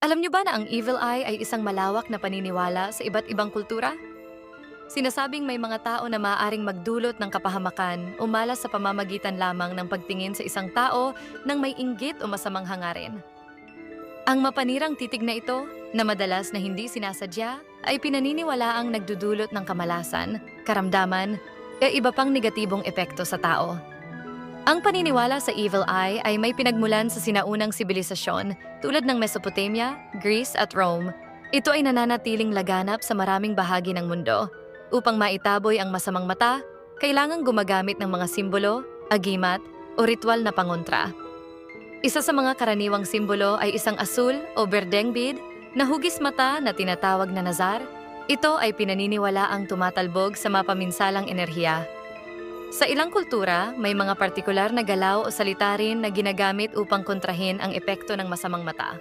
Alam niyo ba na ang evil eye ay isang malawak na paniniwala sa iba't ibang kultura? Sinasabing may mga tao na maaaring magdulot ng kapahamakan o malas sa pamamagitan lamang ng pagtingin sa isang tao ng may inggit o masamang hangarin. Ang mapanirang titig na ito, na madalas na hindi sinasadya, ay pinaniniwalaang nagdudulot ng kamalasan, karamdaman, o iba pang negatibong epekto sa tao. Ang paniniwala sa evil eye ay may pinagmulan sa sinaunang sibilisasyon tulad ng Mesopotamia, Greece at Rome. Ito ay nananatiling laganap sa maraming bahagi ng mundo. Upang maitaboy ang masamang mata, kailangang gumagamit ng mga simbolo, agimat, o ritual na pangontra. Isa sa mga karaniwang simbolo ay isang asul o berdeng bead na hugis mata na tinatawag na nazar. Ito ay pinaniniwalaang tumatalbog sa mapaminsalang enerhiya. Sa ilang kultura, may mga partikular na galaw o salita rin na ginagamit upang kontrahin ang epekto ng masamang mata.